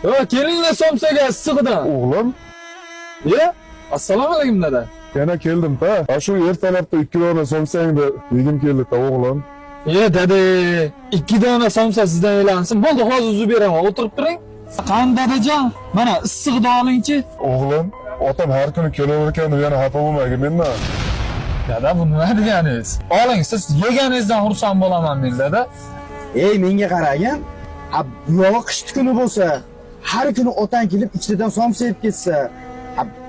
Yo, kelinglar somsaga issiqdan. O'g'lim, Ye? Assalomu alaykum dada. yana keldim-da. Shu ertalabda 2 dona somsangni yegim keldi-da o'g'lim. Ye dada, 2 dona somsa sizdan e'lansin. Bo'ldi, hozir uzib beraman. O'tirib turing. Qani dadajon, mana issiqni olingchi. O'g'lim, otam har kuni kelavergan, yana xafa bo'lmagin mendan. Dada, bu nima deganingiz? Oling, siz yeganingizdan xursand bo'laman men dada. Ey, menga qaragin. Buyog'i qish kuni bo'lsa, har kuni otang kelib ichtadan somsa yeb ketsa,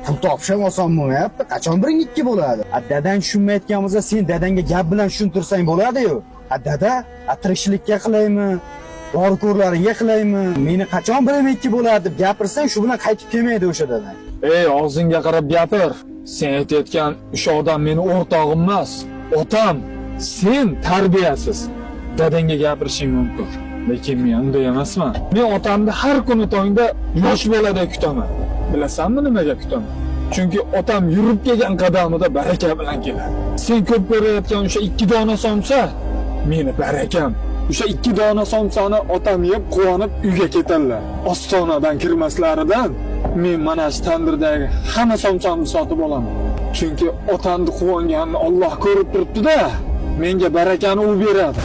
pul topish ham oson bo'lmayapti. Qachon biring ikki bo'ladi? Dadang tushunmayotgan bo'lsa, sen dadangga gap bilan tushuntirsang bo'ladi-yu. Dada, tirikchilikka qilaymi? Borko'rlaringga qilaymi? Meni qachon birim ikki bo'ladi deb gapirsang, shu bilan qaytib kelmaydi o'sha dadang. Ey, og'zingga qarab gapir. Sen aytayotgan o'sha odam meni o'rtog'im emas, otam. Sen tarbiyasiz. Dadangga gapirishing mumkin. Lekin men unday emasman. Men otamni har kuni tongda yosh bolada kutaman. Bilasanmi nimaga kutaman? Chunki otam yurib kelgan qadamida baraka bilan keladi. Sen ko'p ko'rayotgan o'sha 2 dona somsa meni barakam. O'sha 2 dona somsani otam yeb quvonib uyga ketadilar. Ostonadan kirmaslaridan men mana shu tandirdagi hamma somsamni sotib olaman. Chunki otamni quvonganini Alloh ko'rib turibdi-da. Menga barakani u beradi.